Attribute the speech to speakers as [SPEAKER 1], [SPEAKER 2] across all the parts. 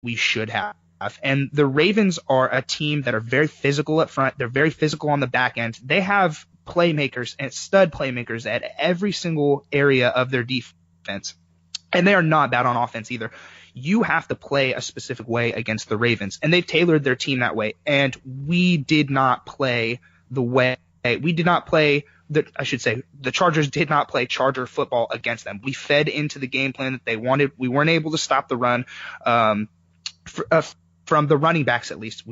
[SPEAKER 1] we should have. And the Ravens are a team that are very physical up front. They're very physical on the back end. They have playmakers and stud playmakers at every single area of their defense. And they are not bad on offense either. You have to play a specific way against the Ravens, and they've tailored their team that way. And we did not play the way we did not play the Chargers did not play Charger football against them. We fed into the game plan that they wanted. We weren't able to stop the run from the running backs, at least.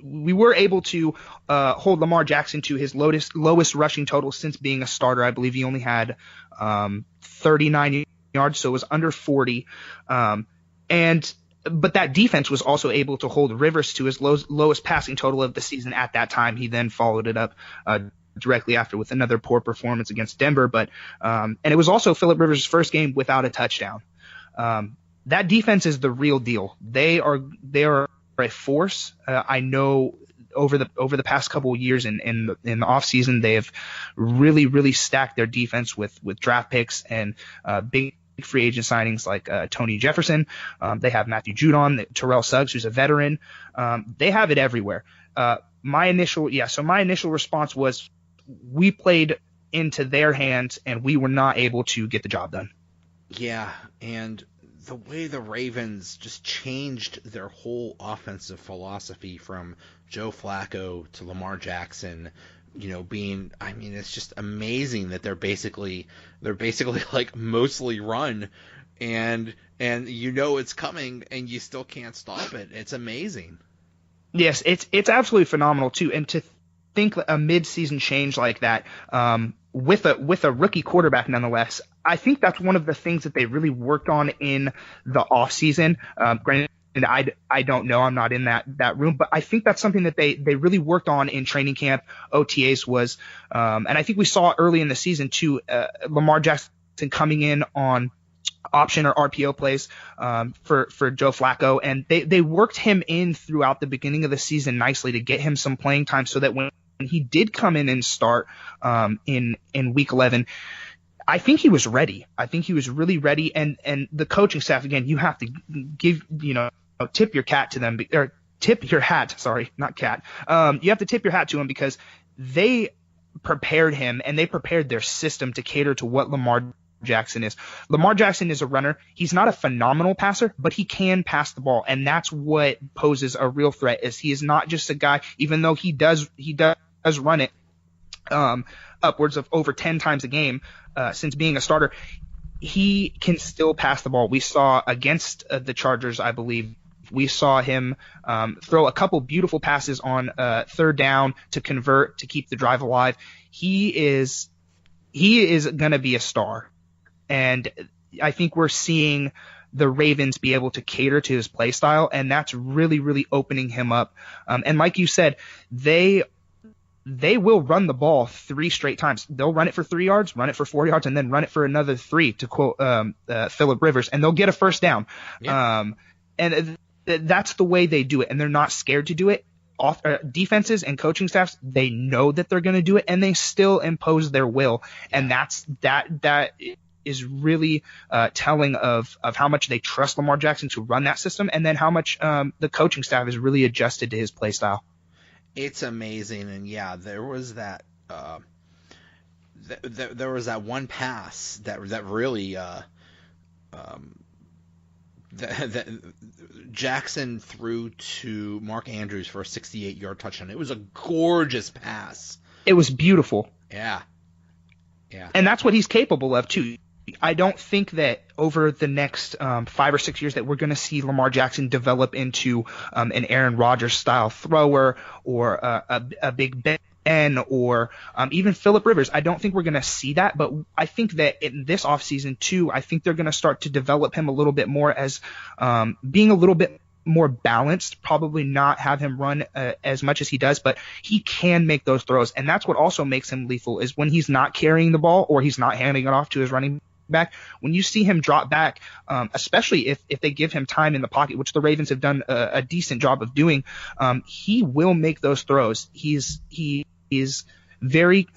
[SPEAKER 1] We were able to hold Lamar Jackson to his lowest rushing total since being a starter. I believe he only had 39 yards, so it was under 40. But that defense was also able to hold Rivers to his lowest passing total of the season at that time. He then followed it up directly after with another poor performance against Denver. And it was also Phillip Rivers' first game without a touchdown. That defense is the real deal. They are a force. I know over the past couple of years in the off season, they have really, really stacked their defense with draft picks and big free agent signings like Tony Jefferson. They have Matthew Judon, Terrell Suggs, who's a veteran. They have it everywhere. My initial response was we played into their hands and we were not able to get the job done.
[SPEAKER 2] Yeah, and the way the Ravens just changed their whole offensive philosophy from Joe Flacco to Lamar Jackson, it's just amazing that they're basically like mostly run, and it's coming and you still can't stop it. It's amazing.
[SPEAKER 1] Yes, it's absolutely phenomenal too. And to think a mid-season change like that, with a rookie quarterback nonetheless, I think that's one of the things that they really worked on in the off season. Granted, I don't know, I'm not in that room, but I think that's something that they really worked on in training camp. OTAs was, and I think we saw early in the season too, Lamar Jackson coming in on option or RPO plays for Joe Flacco, and they worked him in throughout the beginning of the season nicely to get him some playing time so that when he did come in and start in week 11, I think he was ready. I think he was really ready, and the coaching staff, again, you have to tip your hat to them, or tip your hat, sorry, not cat. You have to tip your hat to him because they prepared him and they prepared their system to cater to what Lamar Jackson is. Lamar Jackson is a runner. He's not a phenomenal passer, but he can pass the ball, and that's what poses a real threat. Is he is not just a guy, even though he does run it upwards of over 10 times a game since being a starter, he can still pass the ball. We saw against the Chargers, I believe, we saw him throw a couple beautiful passes on third down to convert, to keep the drive alive. He is going to be a star. And I think we're seeing the Ravens be able to cater to his play style, and that's really, really opening him up. And like you said, they will run the ball 3 straight times. They'll run it for 3 yards, run it for 4 yards, and then run it for another 3, to quote Phillip Rivers, and they'll get a first down. Yeah. And that's the way they do it, and they're not scared to do it. Defenses and coaching staffs, they know that they're going to do it, and they still impose their will. And that is really telling of how much they trust Lamar Jackson to run that system, and then how much the coaching staff has really adjusted to his play style.
[SPEAKER 2] It's amazing. And yeah, there was that there was that one pass that really that Jackson threw to Mark Andrews for a 68-yard touchdown. It was a gorgeous pass.
[SPEAKER 1] It was beautiful.
[SPEAKER 2] Yeah.
[SPEAKER 1] And that's what he's capable of too. I don't think that over the next 5 or 6 years that we're going to see Lamar Jackson develop into an Aaron Rodgers style thrower, or a Big Ben, or even Phillip Rivers. I don't think we're going to see that, but I think that in this offseason too, I think they're going to start to develop him a little bit more as being a little bit more balanced, probably not have him run as much as he does, but he can make those throws. And that's what also makes him lethal, is when he's not carrying the ball or he's not handing it off to his running back. When you see him drop back, especially if they give him time in the pocket, which the Ravens have done a decent job of doing, he will make those throws. He is very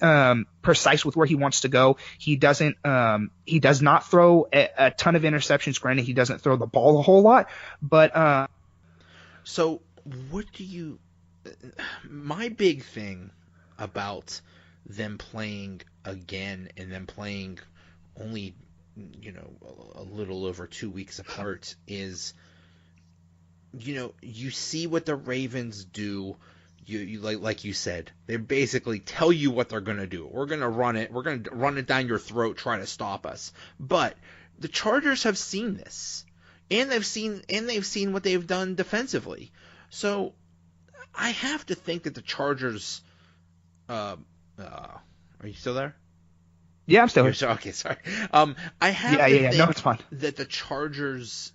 [SPEAKER 1] precise with where he wants to go. He does not throw a ton of interceptions. Granted, he doesn't throw the ball a whole lot, but
[SPEAKER 2] So my big thing about them playing again and them playing only, a little over 2 weeks apart is, you see what the Ravens do. You like you said, they basically tell you what they're going to do. We're going to run it. We're going to run it down your throat, try to stop us. But the Chargers have seen this, and they've seen what they've done defensively. So I have to think that the Chargers. Are you still there?
[SPEAKER 1] Yeah, I'm still here.
[SPEAKER 2] Okay, sorry. I have to think
[SPEAKER 1] no, it's fine.
[SPEAKER 2] that the Chargers'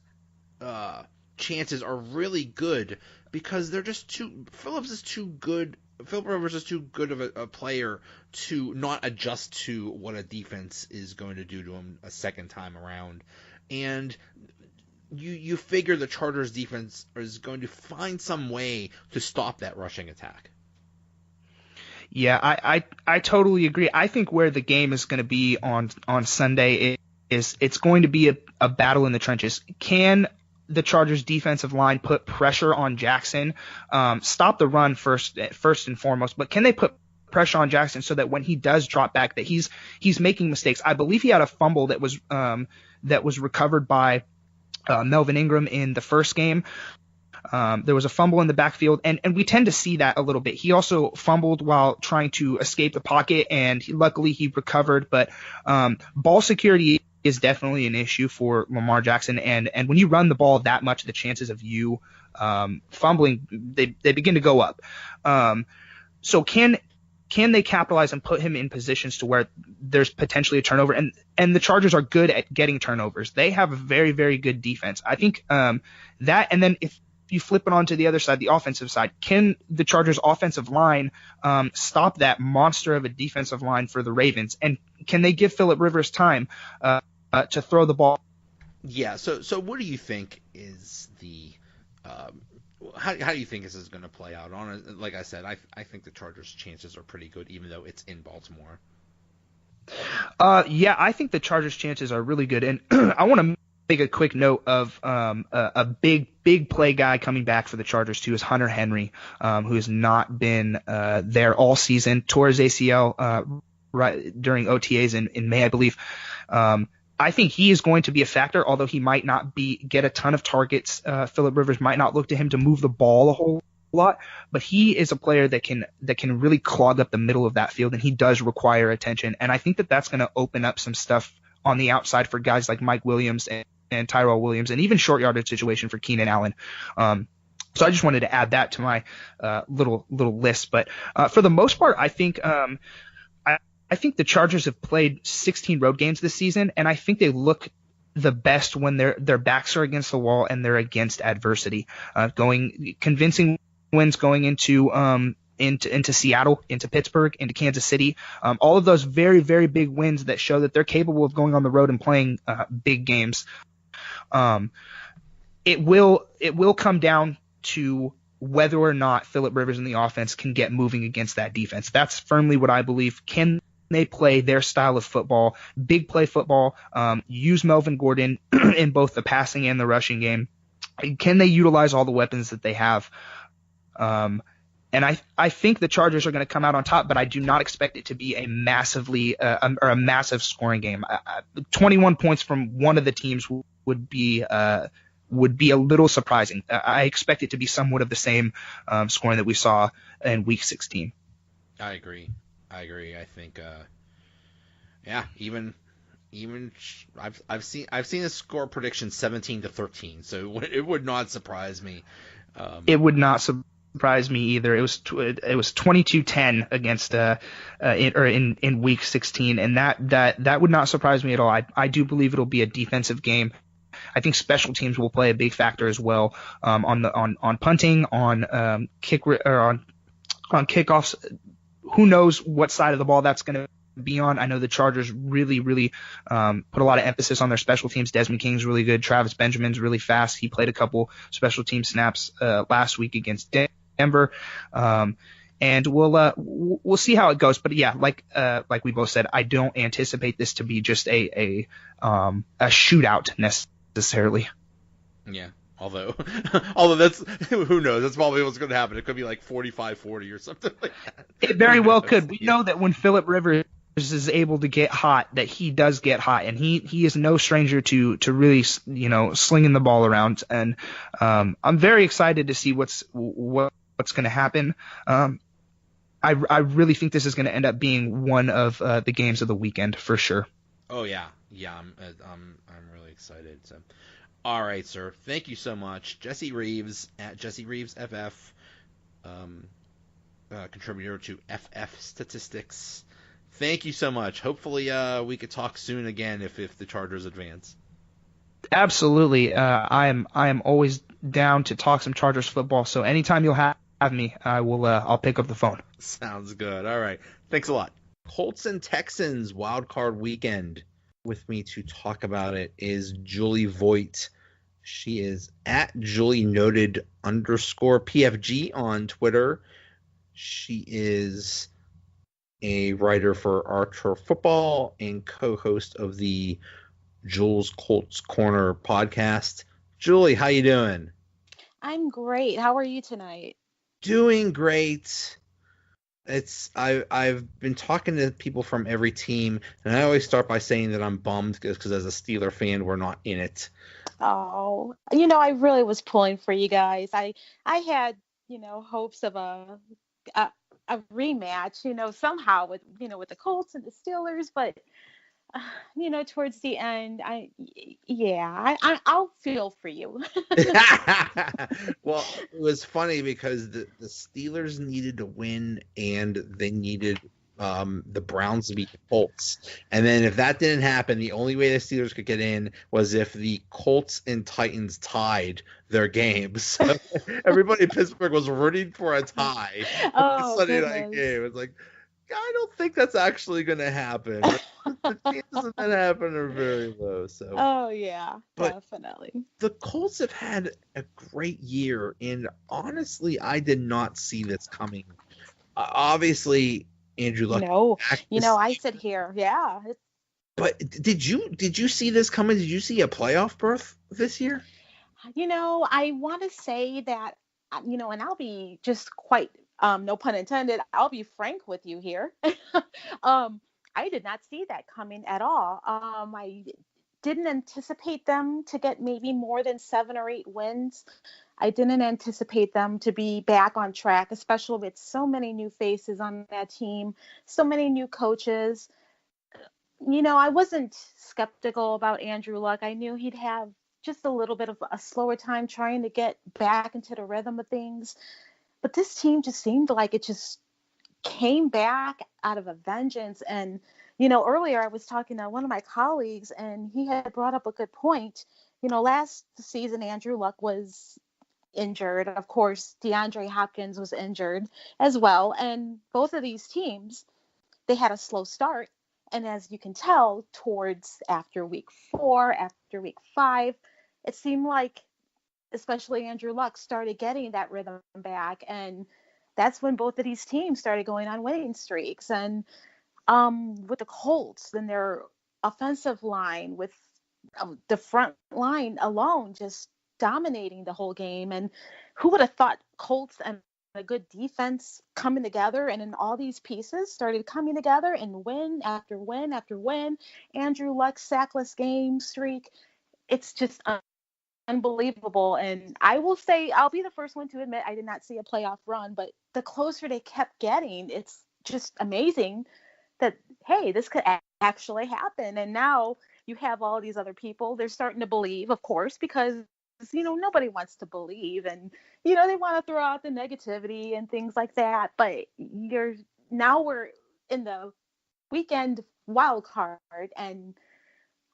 [SPEAKER 2] chances are really good because they're just too. Philip Rivers is too good of a player to not adjust to what a defense is going to do to him a second time around, and you figure the Chargers' defense is going to find some way to stop that rushing attack.
[SPEAKER 1] Yeah, I totally agree. I think where the game is going to be on Sunday is it's going to be a battle in the trenches. Can the Chargers defensive line put pressure on Jackson, stop the run first and foremost, but can they put pressure on Jackson so that when he does drop back that he's making mistakes? I believe he had a fumble that was recovered by Melvin Ingram in the first game. There was a fumble in the backfield, and we tend to see that a little bit. He also fumbled while trying to escape the pocket, and luckily he recovered. But ball security is definitely an issue for Lamar Jackson, and when you run the ball that much, the chances of you fumbling, they begin to go up. So can they capitalize and put him in positions to where there's potentially a turnover? And the Chargers are good at getting turnovers. They have a very, very good defense. I think that, and then if you flip it onto the other side, the offensive side, can the Chargers offensive line stop that monster of a defensive line for the Ravens? And can they give Philip Rivers time to throw the ball?
[SPEAKER 2] Yeah. So what do you think is the how do you think this is going to play out? Like I said, I think the Chargers' chances are pretty good, even though it's in Baltimore.
[SPEAKER 1] Yeah, I think the Chargers' chances are really good, and I want to make a quick note of a big play guy coming back for the Chargers too is Hunter Henry, who has not been there all season. Tore his ACL right during OTAs in May, I believe. I think he is going to be a factor, although he might not get a ton of targets. Philip Rivers might not look to him to move the ball a whole lot, but he is a player that can really clog up the middle of that field, and he does require attention. And I think that's going to open up some stuff on the outside for guys like Mike Williams and Tyrell Williams, and even short yardage situation for Keenan Allen. So I just wanted to add that to my little list. But for the most part, I think I think the Chargers have played 16 road games this season, and I think they look the best when their backs are against the wall and they're against adversity. Convincing wins going into Seattle, into Pittsburgh, into Kansas City. All of those very, very big wins that show that they're capable of going on the road and playing big games. It will come down to whether or not Philip Rivers and the offense can get moving against that defense. That's firmly what I believe. Can they play their style of football, big play football, use Melvin Gordon in both the passing and the rushing game? Can they utilize all the weapons that they have? And I think the Chargers are going to come out on top, but I do not expect it to be a massive scoring game. 21 points from one of the teams would be a little surprising. I expect it to be somewhat of the same scoring that we saw in Week 16.
[SPEAKER 2] I agree. I think, even I've seen a score prediction 17-13, so it would not surprise me.
[SPEAKER 1] It would not surprise me either. It was 22-10 against in Week 16, and that would not surprise me at all. I do believe it'll be a defensive game. I think special teams will play a big factor as well on punting, on kickoffs. Who knows what side of the ball that's going to be on? I know the Chargers really, really put a lot of emphasis on their special teams. Desmond King's really good. Travis Benjamin's really fast. He played a couple special team snaps last week against Denver. And we'll see how it goes. But yeah, like we both said, I don't anticipate this to be just a shootout necessarily.
[SPEAKER 2] Yeah, Although that's who knows? That's probably what's going to happen. It could be like 45-40 or something like that.
[SPEAKER 1] It very well could. We know that when Phillip Rivers is able to get hot, that he does get hot, and he is no stranger to really slinging the ball around. And I'm very excited to see what's going to happen. I really think this is going to end up being one of the games of the weekend for sure.
[SPEAKER 2] Oh yeah. I'm really excited. So, all right, sir. Thank you so much, Jesse Reeves at Jesse Reeves FF, contributor to FF Statistics. Thank you so much. Hopefully, we could talk soon again if the Chargers advance.
[SPEAKER 1] Absolutely. I am always down to talk some Chargers football. So anytime you'll have me, I'll pick up the phone.
[SPEAKER 2] Sounds good. All right. Thanks a lot. Colts and Texans Wild Card weekend. With me to talk about it is Julie Voigt. She is at JulieNoted_PFG on Twitter. She is a writer for Archer Football and co-host of the Jules Colts Corner podcast. Julie, how you doing?
[SPEAKER 3] I'm great. How are you tonight?
[SPEAKER 2] Doing great. I've been talking to people from every team, and I always start by saying that I'm bummed because as a Steeler fan, we're not in it.
[SPEAKER 3] Oh, I really was pulling for you guys. I had, hopes of a rematch, somehow with the Colts and the Steelers, but towards the end, I'll feel for you.
[SPEAKER 2] Well, it was funny because the Steelers needed to win and they needed the Browns to beat the Colts. And then if that didn't happen, the only way the Steelers could get in was if the Colts and Titans tied their games. So everybody in Pittsburgh was rooting for a tie.
[SPEAKER 3] Oh,
[SPEAKER 2] Sunday night game. It's like, I don't think that's actually going to happen. The chances of that happening are very low. So.
[SPEAKER 3] Oh yeah,
[SPEAKER 2] but
[SPEAKER 3] definitely.
[SPEAKER 2] The Colts have had a great year, and honestly, I did not see this coming. Obviously, Andrew Luck.
[SPEAKER 3] No, I sit here. Yeah.
[SPEAKER 2] But did you see this coming? Did you see a playoff berth this year?
[SPEAKER 3] I want to say that, and I'll be just quite, no pun intended, I'll be frank with you here. I did not see that coming at all. I didn't anticipate them to get maybe more than 7 or 8 wins. I didn't anticipate them to be back on track, especially with so many new faces on that team, so many new coaches. I wasn't skeptical about Andrew Luck. I knew he'd have just a little bit of a slower time trying to get back into the rhythm of things. But this team just seemed like it just came back out of a vengeance. And, earlier I was talking to one of my colleagues and he had brought up a good point. Last season, Andrew Luck was injured. Of course, DeAndre Hopkins was injured as well. And both of these teams, they had a slow start. And as you can tell, towards after week 4, after week 5, it seemed like, especially Andrew Luck, started getting that rhythm back. And that's when both of these teams started going on winning streaks. And with the Colts, then their offensive line with the front line alone just dominating the whole game. And who would have thought Colts and a good defense coming together, and then all these pieces started coming together and win after win after win. Andrew Luck's sackless game streak, it's just unbelievable. And I will say, I'll be the first one to admit I did not see a playoff run, but the closer they kept getting, it's just amazing that, hey, this could actually happen. And now you have all these other people, they're starting to believe, of course, because nobody wants to believe, and they want to throw out the negativity and things like that. But we're in the weekend wild card, and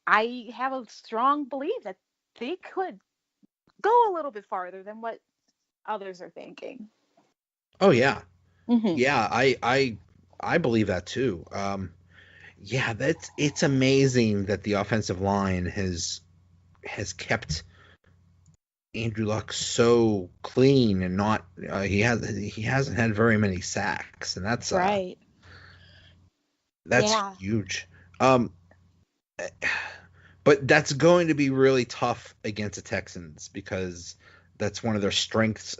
[SPEAKER 3] I have a strong belief that they could go a little bit farther than what others are thinking.
[SPEAKER 2] Oh yeah.
[SPEAKER 3] Mm-hmm.
[SPEAKER 2] Yeah, I believe that too. It's amazing that the offensive line has kept Andrew Luck so clean and not he hasn't had very many sacks, and that's
[SPEAKER 3] right.
[SPEAKER 2] That's huge. But But that's going to be really tough against the Texans because that's one of their strengths